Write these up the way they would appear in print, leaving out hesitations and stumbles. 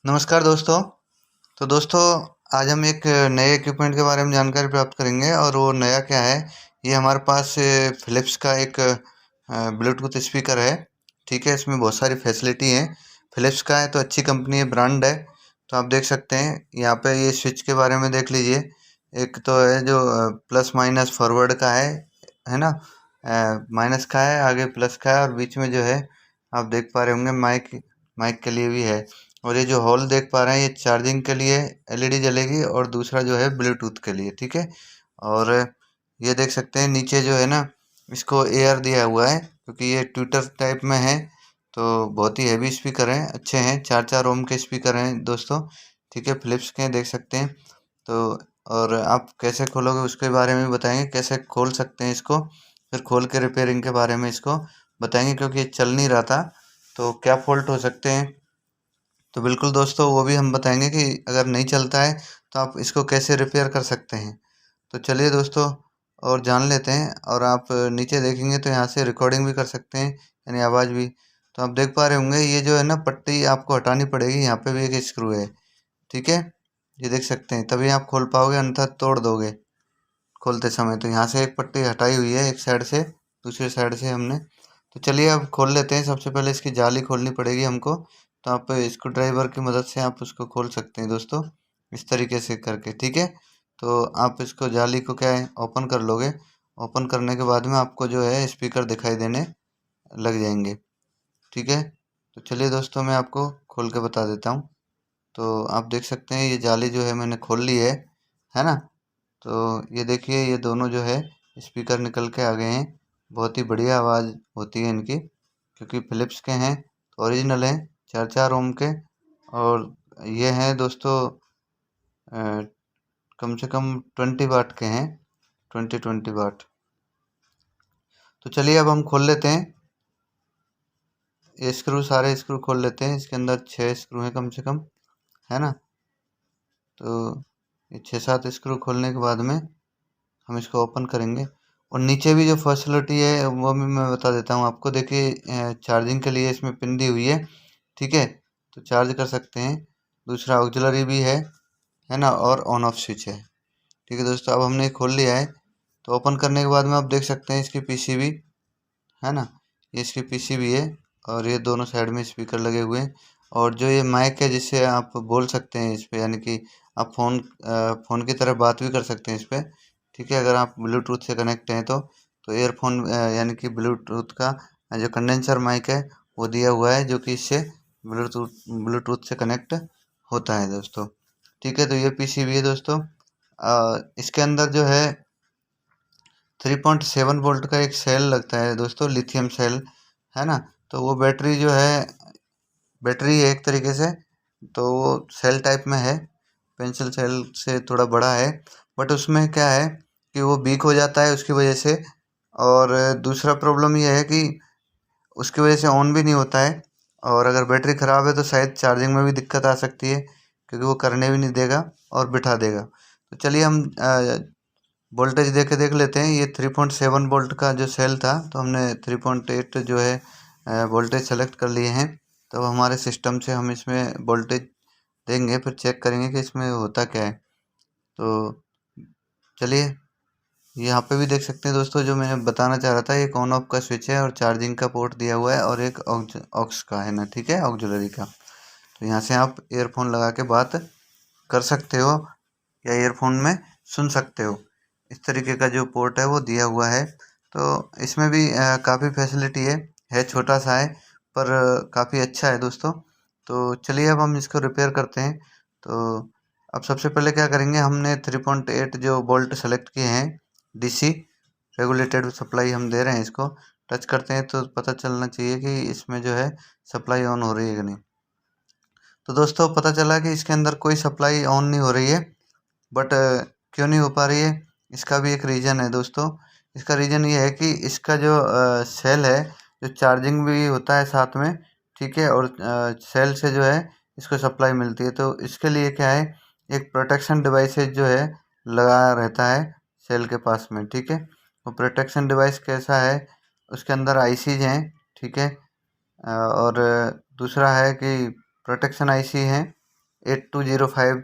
नमस्कार दोस्तों। तो दोस्तों, आज हम एक नए इक्विपमेंट के बारे में जानकारी प्राप्त करेंगे और वो नया क्या है। ये हमारे पास फ़िलिप्स का एक ब्लूटूथ स्पीकर है। ठीक है, इसमें बहुत सारी फैसिलिटी हैं। फ़िलिप्स का है तो अच्छी कंपनी है, ब्रांड है। तो आप देख सकते हैं यहाँ पे ये स्विच के बारे में देख लीजिए। एक तो है जो प्लस माइनस फॉरवर्ड का है ना। माइनस का है, आगे प्लस का है और बीच में जो है आप देख पा रहे होंगे माइक माइक के लिए भी है। और ये जो हॉल देख पा रहे हैं ये चार्जिंग के लिए एलईडी जलेगी और दूसरा जो है ब्लूटूथ के लिए। ठीक है। और ये देख सकते हैं नीचे जो है ना, इसको एयर दिया हुआ है क्योंकि ये ट्विटर टाइप में है। तो बहुत ही हैवी स्पीकर हैं, अच्छे हैं। 4 ओम के स्पीकर हैं दोस्तों। ठीक है, फिलिप्स के देख सकते हैं। तो और आप कैसे खोलोगे उसके बारे में भी बताएंगे, कैसे खोल सकते हैं इसको, फिर खोल के रिपेयरिंग के बारे में इसको बताएंगे क्योंकि ये चल नहीं रहा था। तो क्या फ़ॉल्ट हो सकते हैं, तो बिल्कुल दोस्तों वो भी हम बताएंगे कि अगर नहीं चलता है तो आप इसको कैसे रिपेयर कर सकते हैं। तो चलिए दोस्तों और जान लेते हैं। और आप नीचे देखेंगे तो यहाँ से रिकॉर्डिंग भी कर सकते हैं, यानी आवाज़ भी। तो आप देख पा रहे होंगे ये जो है ना पट्टी आपको हटानी पड़ेगी, यहाँ पे भी एक स्क्रू है। ठीक है, ये देख सकते हैं, तभी आप खोल पाओगे, अन्यथा तोड़ दोगे खोलते समय। तो यहाँ से एक पट्टी हटाई हुई है एक साइड से, दूसरी साइड से हमने। तो चलिए अब खोल लेते हैं। सबसे पहले इसकी जाली खोलनी पड़ेगी हमको। तो आप स्क्रू ड्राइवर की मदद से आप उसको खोल सकते हैं दोस्तों, इस तरीके से करके। ठीक है, तो आप इसको जाली को क्या है ओपन कर लोगे। ओपन करने के बाद में आपको जो है स्पीकर दिखाई देने लग जाएंगे। ठीक है, तो चलिए दोस्तों मैं आपको खोल के बता देता हूँ। तो आप देख सकते हैं ये जाली जो है मैंने खोल ली है ना। तो ये देखिए ये दोनों जो है स्पीकर निकल के आ गए हैं। बहुत ही बढ़िया आवाज़ होती है इनकी क्योंकि फ़िलिप्स के हैं, तो ओरिजिनल हैं, 4 ओम के। और ये हैं दोस्तों अ, कम से कम 20 वाट के हैं, 20 वाट। तो चलिए अब हम खोल लेते हैं। ये सारे स्क्रू खोल लेते हैं। इसके अंदर 6 स्क्रू हैं कम से कम, है ना। तो ये 6-7 स्क्रू खोलने के बाद में हम इसको ओपन करेंगे। और नीचे भी जो फैसिलिटी है वो भी मैं बता देता हूँ आपको। देखिए चार्जिंग के लिए इसमें पिन दी हुई है। ठीक है, तो चार्ज कर सकते हैं। दूसरा ऑक्सिलरी भी है ना, और ऑन ऑफ स्विच है। ठीक है दोस्तों, अब हमने खोल लिया है। तो ओपन करने के बाद में आप देख सकते हैं इसकी पीसीबी, है ना। ये इसकी पीसीबी है और ये दोनों साइड में स्पीकर लगे हुए हैं। और जो ये माइक है जिससे आप बोल सकते हैं इस पे, यानी कि आप फ़ोन की तरह बात भी कर सकते हैं इस पे। ठीक है, अगर आप ब्लूटूथ से कनेक्ट हैं तो ईयरफोन यानी कि ब्लूटूथ का जो कंडेंसर माइक है वो दिया हुआ है, जो कि इससे ब्लूटूथ ब्लूटूथ से कनेक्ट होता है दोस्तों। ठीक है, तो ये पीसीबी है दोस्तों। इसके अंदर जो है 3.7 वोल्ट का एक सेल लगता है दोस्तों, लिथियम सेल, है ना। तो वो बैटरी है एक तरीके से। तो वो सेल टाइप में है, पेंसिल सेल से थोड़ा बड़ा है। बट उसमें क्या है कि वो वीक हो जाता है उसकी वजह से। और दूसरा प्रॉब्लम ये है कि उसकी वजह से ऑन भी नहीं होता है। और अगर बैटरी ख़राब है तो शायद चार्जिंग में भी दिक्कत आ सकती है, क्योंकि वो करने भी नहीं देगा और बिठा देगा। तो चलिए हम वोल्टेज दे के देख लेते हैं। ये 3.7 वोल्ट का जो सेल था, तो हमने 3.8 जो है वोल्टेज सेलेक्ट कर लिए हैं। तो हमारे सिस्टम से हम इसमें वोल्टेज देंगे, फिर चेक करेंगे कि इसमें होता क्या है। तो चलिए यहाँ पे भी देख सकते हैं दोस्तों, जो मैं बताना चाह रहा था, एक ऑन ऑफ का स्विच है और चार्जिंग का पोर्ट दिया हुआ है और एक ऑक्स का है ना। ठीक है, ऑक्सिलरी का। तो यहाँ से आप ईयरफोन लगा के बात कर सकते हो या ईयरफोन में सुन सकते हो। इस तरीके का जो पोर्ट है वो दिया हुआ है। तो इसमें भी काफ़ी फैसिलिटी है छोटा सा है पर काफ़ी अच्छा है दोस्तों। तो चलिए अब हम इसको रिपेयर करते हैं। तो अब सबसे पहले क्या करेंगे, हमने 3.8 जो वोल्ट सेलेक्ट किए हैं, डीसी रेगुलेटेड सप्लाई हम दे रहे हैं। इसको टच करते हैं तो पता चलना चाहिए कि इसमें जो है सप्लाई ऑन हो रही है कि नहीं। तो दोस्तों पता चला कि इसके अंदर कोई सप्लाई ऑन नहीं हो रही है। बट क्यों नहीं हो पा रही है, इसका भी एक रीज़न है दोस्तों। इसका रीज़न ये है कि इसका जो सेल है, जो चार्जिंग भी होता है साथ में। ठीक है, और सेल से जो है इसको सप्लाई मिलती है। तो इसके लिए क्या है, एक प्रोटेक्शन डिवाइसेज जो है लगा रहता है सेल के पास में। ठीक है, वो प्रोटेक्शन डिवाइस कैसा है, उसके अंदर आईसीज हैं। ठीक है, और दूसरा है कि प्रोटेक्शन आईसी है 8205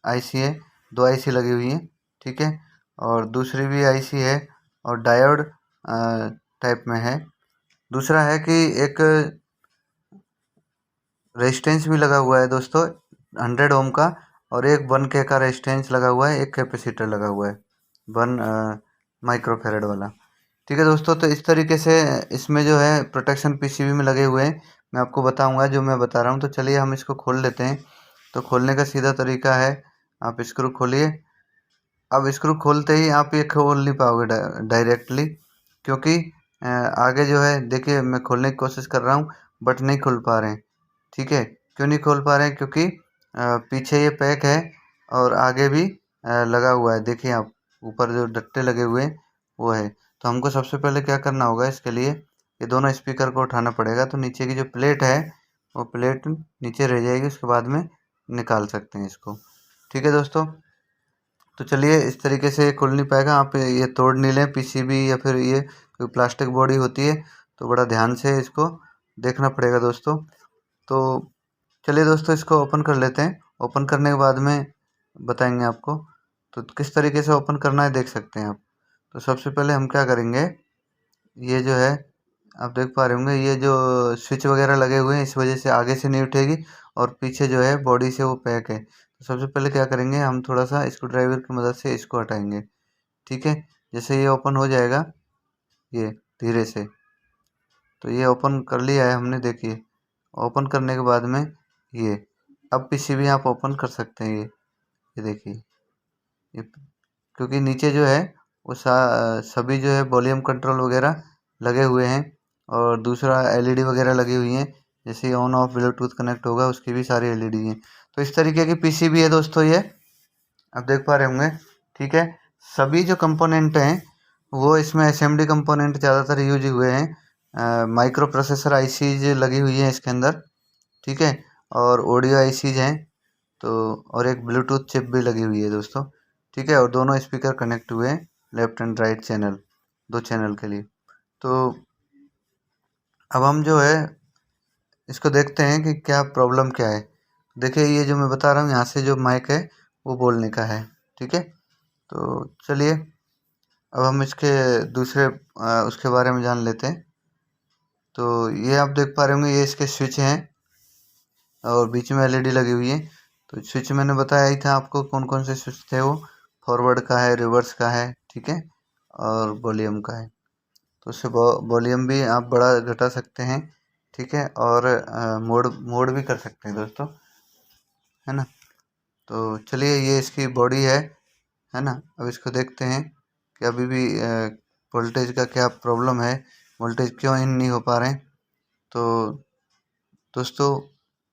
आईसी है, 2 आईसी लगी हुई हैं, ठीक है। और दूसरी भी आईसी है और डायोड टाइप में है। दूसरा है कि एक रेजिस्टेंस भी लगा हुआ है दोस्तों 100 ओम का, और एक 1K का रेजिस्टेंस लगा हुआ है, एक कैपेसिटर लगा हुआ है 1 माइक्रोफेरेड वाला, ठीक है दोस्तों। तो इस तरीके से इसमें जो है प्रोटेक्शन पीसीबी में लगे हुए हैं, मैं आपको बताऊंगा जो मैं बता रहा हूं। तो चलिए हम इसको खोल लेते हैं। तो खोलने का सीधा तरीका है, आप स्क्रू खोलिए। अब स्क्रू खोलते ही आप ये खोल नहीं पाओगे डायरेक्टली, क्योंकि आगे जो है देखिए मैं खोलने की कोशिश कर रहा हूँ बट नहीं खोल पा रहे हैं, ठीक है। क्यों नहीं खोल पा रहे हैं? क्योंकि पीछे ये पैक है और आगे भी लगा हुआ है, देखिए आप ऊपर जो डट्टे लगे हुए हैं वो है। तो हमको सबसे पहले क्या करना होगा, इसके लिए ये दोनों स्पीकर को उठाना पड़ेगा। तो नीचे की जो प्लेट है वो प्लेट नीचे रह जाएगी, उसके बाद में निकाल सकते हैं इसको, ठीक है दोस्तों। तो चलिए इस तरीके से खुल नहीं पाएगा, आप ये तोड़ नहीं लें पीसीबी या फिर ये कोई प्लास्टिक बॉडी होती है, तो बड़ा ध्यान से इसको देखना पड़ेगा दोस्तों। तो चलिए दोस्तों इसको ओपन कर लेते हैं। ओपन करने के बाद में बताएंगे आपको तो किस तरीके से ओपन करना है, देख सकते हैं आप। तो सबसे पहले हम क्या करेंगे, ये जो है आप देख पा रहे होंगे ये जो स्विच वगैरह लगे हुए हैं, इस वजह से आगे से नहीं उठेगी और पीछे जो है बॉडी से वो पैक है। तो सबसे पहले क्या करेंगे, हम थोड़ा सा स्क्रू ड्राइवर की मदद से इसको हटाएंगे, ठीक है। जैसे ये ओपन हो जाएगा ये धीरे से, तो ये ओपन कर लिया है हमने, देखिए ओपन करने के बाद में ये अब पीसीबी आप ओपन कर सकते हैं। ये देखिए ये, क्योंकि नीचे जो है वो सभी जो है वॉल्यूम कंट्रोल वगैरह लगे हुए हैं, और दूसरा एलईडी वगैरह लगी हुई हैं, जैसे ऑन ऑफ ब्लूटूथ कनेक्ट होगा उसकी भी सारी एलईडी हैं। तो इस तरीके की पीसीबी है दोस्तों, ये आप देख पा रहे होंगे, ठीक है। सभी जो कंपोनेंट हैं वो इसमें एसएमडी कंपोनेंट ज़्यादातर यूज हुए हैं। माइक्रो प्रोसेसर आईसीज लगी हुई हैं इसके अंदर, ठीक है, और ऑडियो आईसीज हैं, तो और एक ब्लूटूथ चिप भी लगी हुई है दोस्तों, ठीक है। और दोनों स्पीकर कनेक्ट हुए हैं left and right channel, 2 channel के लिए। तो अब हम जो है इसको देखते हैं कि क्या प्रॉब्लम क्या है। देखिए ये जो मैं बता रहा हूँ यहाँ से जो माइक है वो बोलने का है, ठीक है। तो चलिए अब हम इसके दूसरे उसके बारे में जान लेते हैं। तो ये आप देख पा रहे होंगे, ये इसके स्विच हैं और बीच में एलईडी लगी हुई है। तो स्विच मैंने बताया ही था आपको कौन कौन से स्विच थे, वो फॉरवर्ड का है, रिवर्स का है, ठीक है, और वॉल्यूम का है। तो उससे वॉल्यूम भी आप बड़ा घटा सकते हैं, ठीक है, और मोड मोड भी कर सकते हैं दोस्तों, है ना। तो चलिए ये इसकी बॉडी है ना। अब इसको देखते हैं कि अभी भी वोल्टेज का क्या प्रॉब्लम है, वोल्टेज क्यों इन नहीं हो पा रहे हैं। तो दोस्तों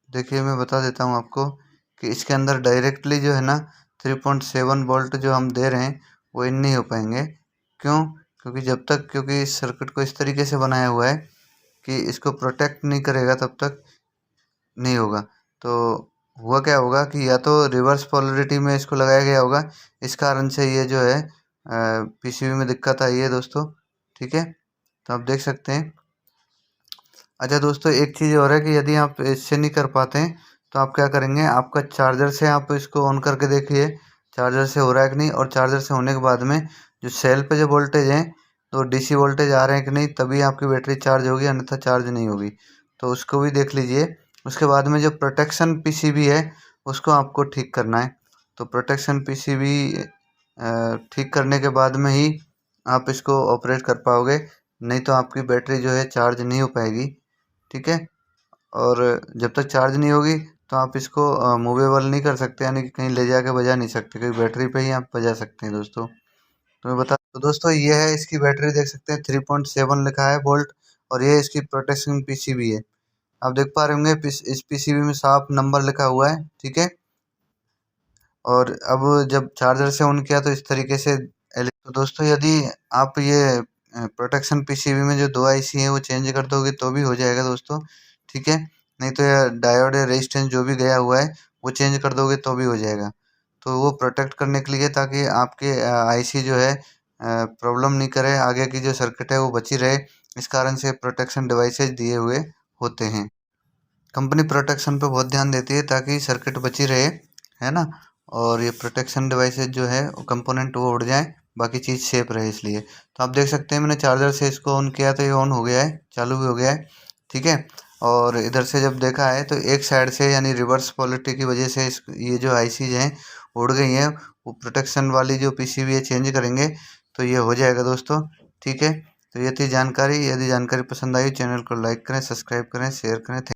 देखिए मैं बता देता हूँ आपको कि इसके अंदर डायरेक्टली जो है ना 3.7 वोल्ट जो हम दे रहे हैं वो इन नहीं हो पाएंगे। क्यों? क्योंकि जब तक, क्योंकि इस सर्किट को इस तरीके से बनाया हुआ है कि इसको प्रोटेक्ट नहीं करेगा तब तक नहीं होगा। तो हुआ क्या होगा कि या तो रिवर्स पोलरिटी में इसको लगाया गया होगा, इस कारण से ये जो है पीसीबी में दिक्कत आई है दोस्तों, ठीक है। तो आप देख सकते हैं। अच्छा दोस्तों एक चीज़ और है कि यदि आप इससे नहीं कर पाते हैं तो आप क्या करेंगे, आपका चार्जर से आप इसको ऑन करके देखिए चार्जर से हो रहा है कि नहीं, और चार्जर से होने के बाद में जो सेल पे जो वोल्टेज है तो डीसी वोल्टेज आ रहे हैं कि नहीं, तभी आपकी बैटरी चार्ज होगी, अन्यथा चार्ज नहीं होगी। तो उसको भी देख लीजिए। उसके बाद में जो प्रोटेक्शन पीसीबी है उसको आपको ठीक करना है। तो प्रोटेक्शन पीसीबी ठीक करने के बाद में ही आप इसको ऑपरेट कर पाओगे, नहीं तो आपकी बैटरी जो है चार्ज नहीं हो पाएगी, ठीक है। और जब तक चार्ज नहीं होगी तो आप इसको मूवेबल नहीं कर सकते, यानी कि कहीं ले जाके बजा नहीं सकते, क्योंकि बैटरी पे ही आप बजा सकते हैं दोस्तों। तो मैं बता, तो दोस्तों ये है इसकी बैटरी, देख सकते हैं 3.7 लिखा है वोल्ट, और ये इसकी प्रोटेक्शन पीसीबी है। आप देख पा रहे होंगे इस पीसीबी में साफ नंबर लिखा हुआ है, ठीक है। और अब जब चार्जर से ऑन किया तो इस तरीके से तो दोस्तों यदि आप ये प्रोटेक्शन पीसीबी में जो 2 आईसी है वो चेंज कर दोगे तो भी हो जाएगा दोस्तों, ठीक है। नहीं तो यह डायोड या रेजिस्टेंस जो भी गया हुआ है वो चेंज कर दोगे तो भी हो जाएगा। तो वो प्रोटेक्ट करने के लिए, ताकि आपके आईसी जो है प्रॉब्लम नहीं करे, आगे की जो सर्किट है वो बची रहे, इस कारण से प्रोटेक्शन डिवाइसेज दिए हुए होते हैं। कंपनी प्रोटेक्शन पे बहुत ध्यान देती है ताकि सर्किट बची रहे, है ना। और ये प्रोटेक्शन डिवाइसेस जो है कंपोनेंट वो उड़ जाए, बाकी चीज़ सेफ रहे इसलिए। तो आप देख सकते हैं मैंने चार्जर से इसको ऑन किया तो ये ऑन हो गया है, चालू भी हो गया है, ठीक है। और इधर से जब देखा है तो एक साइड से यानी रिवर्स पॉलिटी की वजह से ये जो आईसीज हैं उड़ गई हैं। वो प्रोटेक्शन वाली जो पीसीबी है चेंज करेंगे तो ये हो जाएगा दोस्तों, ठीक है। तो ये थी जानकारी। यदि जानकारी पसंद आई चैनल को लाइक करें, सब्सक्राइब करें, शेयर करें।